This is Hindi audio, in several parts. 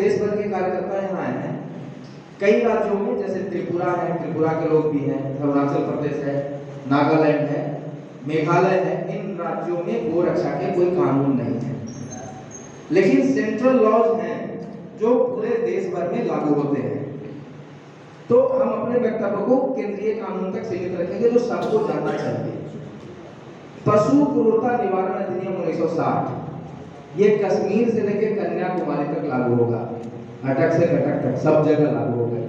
देश भर के कार्यकर्ता यहाँ आए हैं। कई राज्यों में जैसे त्रिपुरा है, त्रिपुरा के लोग भी हैं, अरुणाचल प्रदेश है, नागालैंड है, मेघालय है, इन राज्यों में गो रक्षा के कोई कानून नहीं है, लेकिन सेंट्रल लॉज हैं जो पूरे देश भर में लागू होते हैं। तो हम अपने वक्तव्य को केंद्रीय कानून तक सीमित रखेंगे जो सबको जानना चाहिए। पशु क्रूरता निवारण अधिनियम 1960 ये कश्मीर से लेकर कन्याकुमारी तक लागू होगा, अटक से कटक तक सब जगह लागू होगा।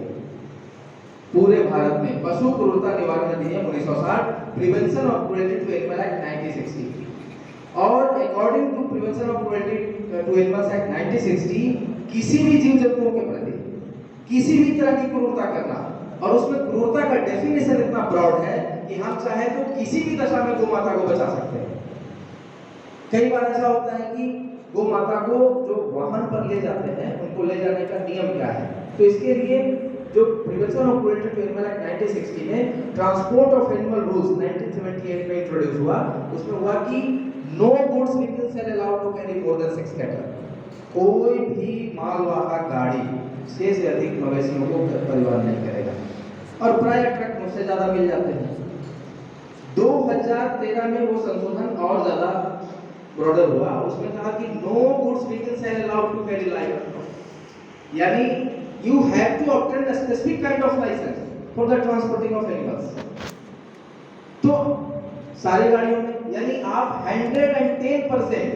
पूरे भारत में पशु क्रूरता निवारण अधिनियम 1960, prevention of cruelty to animal act 1960, और according to prevention of cruelty to animals act 1960 किसी भी जीव जंतुओं के प्रति किसी भी तरह की क्रूरता करना, और उसमें क्रूरता का डेफिनेशन इतना ब्रॉड है कि हम चाहे तो किसी भी दशा में गौ माता को बचा सकते हैं। कई बार ऐसा होता है कि गौ माता को जो वाहन पर ले जाते हैं उनको ले जाने का नियम क्या है, तो इसके लिए जो prevention of cruelty to animal act 1960 में ट्रांसपोर्ट ऑफ एनिमल रूल्स 1978 में इंट्रोड्यूस हुआ। उसमें हुआ कि no goods vehicle shall allowed to carry more than 6 cattle, कोई भी मालवाहक गाड़ी 6 से अधिक मवेशियों को परिवहन नहीं करेगा, और प्राय ट्रक मुझसे ज्यादा मिल जाते हैं। 2013 में वो संशोधन और ज्यादा ब्रॉडर हुआ, उसमें कहा कि no goods vehicle shall allowed to carry live, यानी you have to obtain a specific kind of license for the transporting of animals। तो सारी गाड़ियों में, यानी आप 110%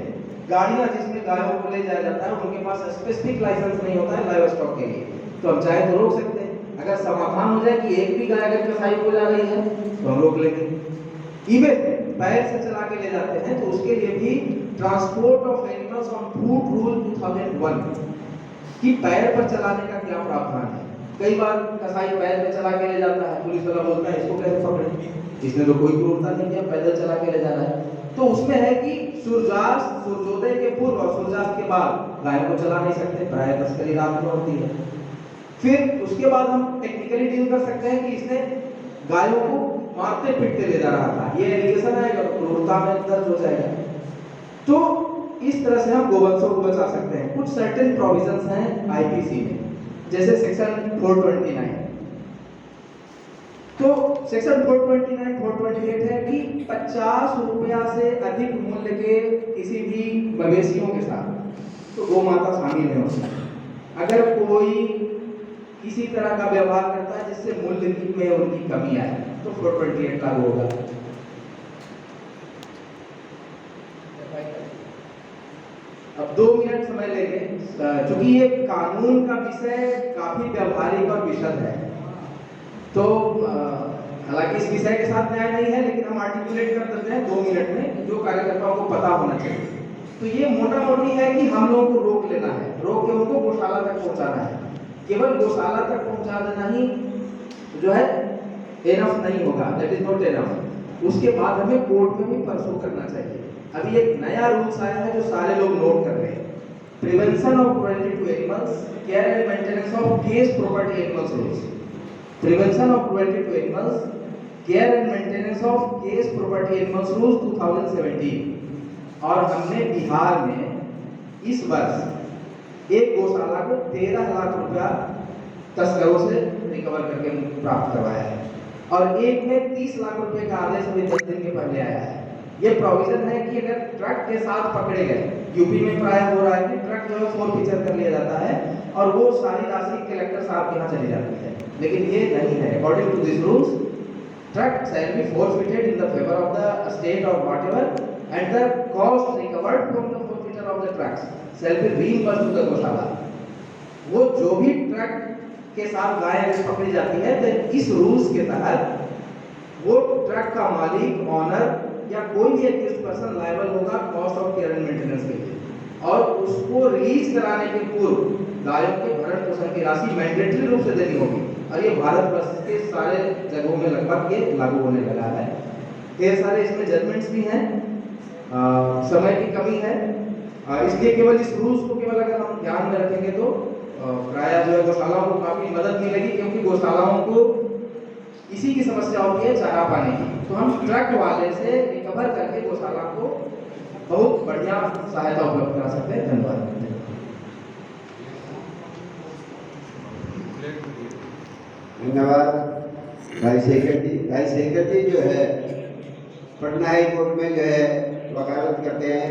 गाड़ियां जिसमें गायों को ले जाया जाता है उनके पास स्पेसिफिक लाइसेंस नहीं होता है लाइव स्टॉक के लिए, तो हम चाहे तो रोक सकते हैं। अगर समाधान हो जाए कि एक भी गाय अगर कसाई को जा रही है तो हम रोक लेंगे। इवन पैर से चला के ले जाते हैं तो उसके लिए भी transport of animals on foot rule 2001 कि पैर पर चलाने का क्या प्रावधान है। कई बार कसाई पैर पे चला के ले जाता है, पुलिस वाला बोलता है इसको कैसे पकड़ेंगे, इसने तो कोई क्रूरता नहीं किया, पैदल चला के ले जा रहा है। तो उसमें है कि सूर्यास्त सूर्योदय के पूर्व और सूर्यास्त के बाद गाय को चला नहीं सकते, प्राय तस्करी रात में होती है। फिर उसके बाद हम टेक्निकली डील कर सकते हैं कि इसने गायों को मारते पीटते ले जा रहा था, ये एलिगेशन आएगा, क्रूरता में दर्ज हो जाएगा। तो इस तरह से हम गोवंशों को बचा सकते हैं। कुछ सर्टेन प्रोविजंस हैं आईपीसी में, जैसे सेक्शन 429। तो सेक्शन 429 428 है कि 50 रुपया से अधिक मूल्य के किसी भी मवेशियों के साथ तो गौ माता शामिल है उसमें। अगर कोई किसी तरह का व्यवहार करता है जिससे मूल्य में उनकी कमी आए तो 428 लागू होगा। अब 2 मिनट समय लेंगे, क्योंकि ये कानून का विषय काफी व्यवहारिक और विशद है, तो हालांकि इस विषय के साथ न्याय नहीं है, लेकिन हम आर्टिकुलेट कर देते हैं 2 मिनट में जो कार्यकर्ताओं को पता होना चाहिए। तो ये मोटा मोटी है कि हम लोगों को रोक लेना है, रोक के उनको गौशाला तक पहुंचाना है। केवल गौशाला तक पहुंचा देना ही जो है एनफ नहीं होगा, दैट इज नॉट एनफ। उसके बाद हमें कोर्ट में भी परसू करना चाहिए। अभी एक नया रूल्स आया है जो सारे लोग नोट कर रहे हैं, prevention of cruelty to animals, care and maintenance of case property animals rules. Prevention of cruelty to animals, care and maintenance of case property animals rules 2017। और हमने बिहार में इस वर्ष एक गौशाला को 13 लाख रुपया तस्करों से रिकवर करके प्राप्त करवाया है, और एक में 30 लाख रुपए का आदेश अभी 10 दिन के पहले आया है। ये प्रोविजन है कि अगर ट्रक के साथ पकड़े गए, यूपी में प्राय हो रहा है कि ट्रक जो है फोरफीचर कर लिया जाता है और वो सारी राशि कलेक्टर साहब के यहाँ चली जाती है, लेकिन ये नहीं है। According to this rules, truck shall be forfeited in the favour of the state और whatever and the cost recovered from the forfeiture of the trucks shall be reimbursed to the gaushala. वो जो भी ट्रक के साथ गाय पकड़ी जाती है, तो इस रूल्स के तहत वो ट्रक का मालिक, ऑनर या कोई भी एक्यूज्ड पर्सन लायबल होगा cost of care and maintenance के लिए, और उसको रिलीज कराने के पूर्व गायों के भरण पोषण की राशि मैंडेटरी रूप से देनी होगी। और ये भारत वर्ष के सारे जगहों में लगभग ये लागू होने लगा है। ढेर सारे इसमें जजमेंट्स भी हैं, समय की कमी है, इसलिए केवल इस रूल्स को केवल अगर हम ध्यान में रखेंगे तो प्राय जो है गौशालाओं को काफी मदद मिलेगी, क्योंकि गौशालाओं को इसी की समस्या होती है चारा पाने की। तो हम ट्रक वाले से रिकवर करके गौशाला को बहुत बढ़िया सहायता उपलब्ध करा सकते हैं। धन्यवाद। धन्यवाद भाई शेखर जी। भाई शेखर जी जो है पटना हाई कोर्ट में जो है वकालत करते हैं,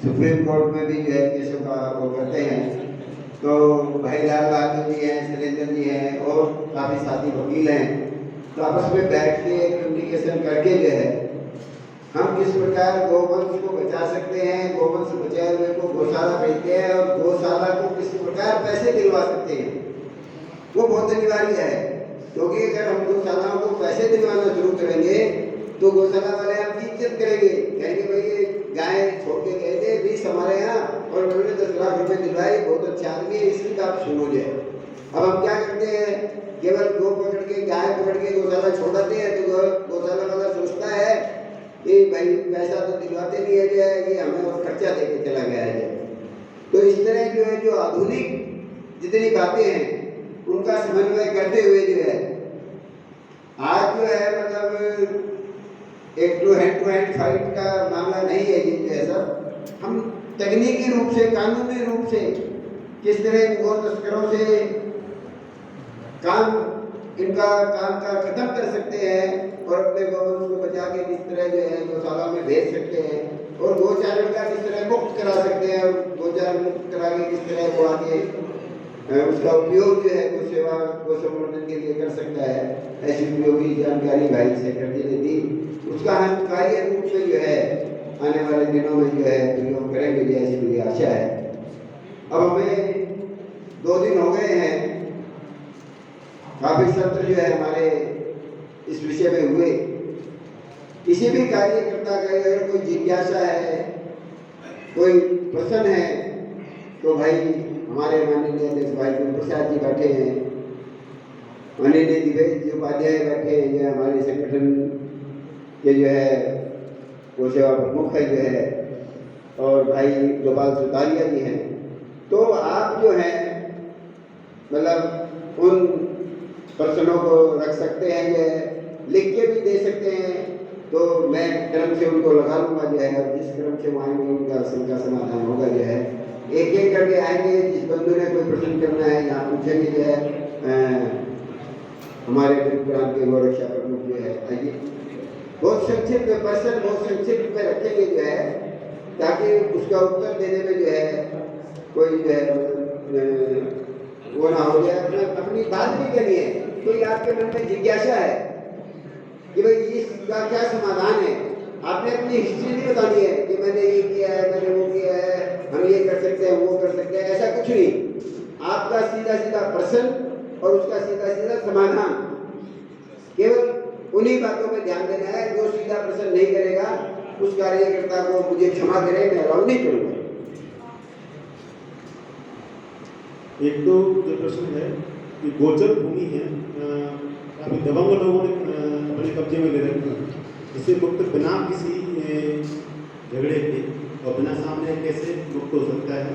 सुप्रीम कोर्ट में भी जो है केसों का वो करते हैं। तो भाई लाल बहादुर जी हैं, सुरेंद्र जी हैं और काफ़ी साथी वकील हैं। तो आपस में बैठ के कम्युनिकेशन करके जो है हम किस प्रकार गौवंश को बचा सकते हैं, गौवंश बचाए हुए को गौशाला भेजते हैं और गौशाला को किस प्रकार पैसे दिलवा सकते हैं, वो बहुत अनिवार्य है। क्योंकि अगर हम गौशालाओं को पैसे दिलवाना शुरू करेंगे तो गौशाला वाले आपकी इज्जत करेंगे, कहेंगे भाई ये गाय छोड़ के गए थे 20 हमारे यहाँ और उन्होंने 10 लाख रुपए दिलवाए, बहुत अच्छा आदमी है, इसकी बात सुनो जाए। अब हम क्या करते हैं, केवल गौ पकड़ के गाय पकड़ के गौशाला छोड़ाते हैं तो गौशाला वाला सोचता है कि भाई पैसा तो दिलवाते नहीं है, जो है ये हमें और खर्चा दे के चला गया है। तो इस तरह जो है जो आधुनिक जितनी बातें हैं उनका समन्वय करते हुए जो है आज जो है मतलब एक टू हैंड फाइट का मामला नहीं है ये जो है सब। हम तकनीकी रूप से, कानूनी रूप से किस तरह गौ तस्करों से इनका काम का खत्म कर सकते हैं और अपने गौवंश को बचा के किस तरह जो है गौशाला में भेज सकते हैं और गोचारण का किस तरह मुक्त करा सकते हैं और गोचारण मुक्त करा के किस तरह वो आगे उसका उपयोग जो है गौ सेवा गौ संवर्धन के लिए कर सकता है, ऐसी उपयोगी जानकारी भाई शेखर जी ने दी। उसका हम कार्य रूप में जो है आने वाले दिनों में जो है प्रयोग करेंगे, ऐसी मुझे आशा है। अब हमें 2 दिन हो गए हैं, काफी सत्र जो है हमारे इस विषय में हुए। किसी भी कार्यकर्ता का अगर कोई जिज्ञासा है, कोई प्रश्न है तो भाई हमारे माननीय अध्यक्ष भाई प्रसाद जी बैठे हैं, माननीय दिवेश जी उपाध्याय बैठे हैं, जो हमारे संगठन के जो है वो सेवा प्रमुख है जो है, और भाई गोपाल सुतारिया जी हैं। तो आप जो है मतलब उन प्रश्नों को रख सकते हैं, जो है लिख के भी दे सकते हैं, तो मैं क्रम से उनको लगा लूँगा जो है, और जिस क्रम से वो आएंगे उनका सबका समाधान होगा जो है। एक एक करके आएंगे, जिस बंधु ने कोई प्रश्न करना है यहाँ पूछेंगे जो है हमारे ग्राम के गौ रक्षा प्रमुख जो है आइए। बहुत संक्षिप्त प्रश्न बहुत संक्षिप्त में रखेंगे जो है, ताकि उसका उत्तर देने में जो है कोई जो है वो ना हो जाए। अपनी बात भी करनी है, कोई आपके मन में जिज्ञासा है कि भाई इसका क्या समाधान है, आपने अपनी हिस्ट्री नहीं बतानी है कि मैंने ये किया है, मैंने वो किया है, हम ये कर सकते हैं, वो कर सकते हैं, ऐसा कुछ नहीं। आपका सीधा सीधा प्रश्न और उसका सीधा सीधा समाधान, केवल उन्हीं बातों में ध्यान देना है। जो सीधा प्रश्न नहीं करेगा उस कार्यकर्ता को मुझे क्षमा करें, मैं अलाउ नहीं करूँगा। एक तो जो प्रश्न है कि गोचर भूमि है अभी दबंग लोगों ने अपने कब्जे में ले रखी है, इसे मुक्त बिना किसी झगड़े के और बिना सामने कैसे मुक्त हो सकता है।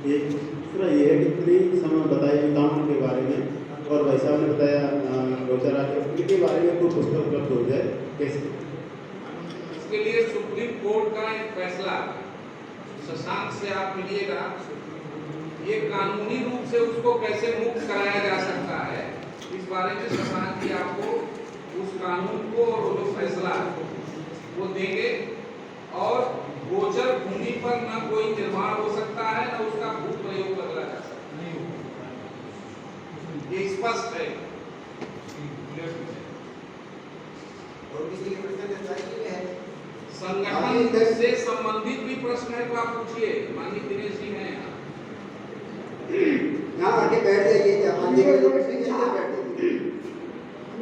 एक दूसरा ये है कि पूरी समय बताइए कानून के बारे में, और भाई साहब ने बताया गोचरा के बारे में कोई पुस्तक उपलब्ध हो जाए कैसे। इसके लिए सुप्रीम कोर्ट का एक फैसला शशांक से आप मिलिएगा, ये कानूनी रूप से उसको कैसे मुक्त कराया जा सकता है, इस बारे में शशांक जी आपको उस कानून को और जो फैसला वो देंगे। और गोचर भूमि पर न कोई निर्माण हो सकता है, न उसका भू प्रयोग बदला जा सकता है, ये स्पष्ट है। और किसी के प्रश्न है संगठन से संबंधित भी प्रश्न है तो आप पूछिए, माननीय दिनेश जी हैं यहाँ आके बैठ जाइए,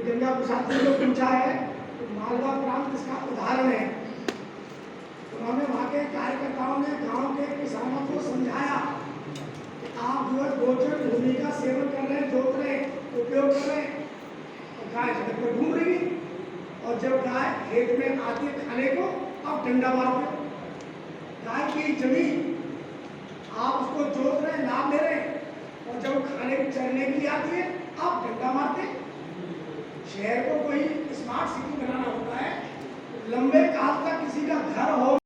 गंगा प्रसाद जी को पूछा है तो मालवा प्रांत इसका उदाहरण है। उन्होंने वहाँ के कार्यकर्ताओं ने गांव के किसानों को समझाया कि आप जो है गोचर भूमि का सेवन कर रहे हैं, जोत रहे, उपयोग कर रहे हैं, और गाय सड़क पर घूम रही है, और जब गाय खेत में आती है खाने को आप डंडा मारते हो। गाय की जमीन आप उसको जोत रहे, लाभ ले रहे, और जब खाने चरने के लिए आती है आप डंडा मारते। शहर को कोई स्मार्ट सिटी बनाना होता है, लंबे काल तक किसी का घर हो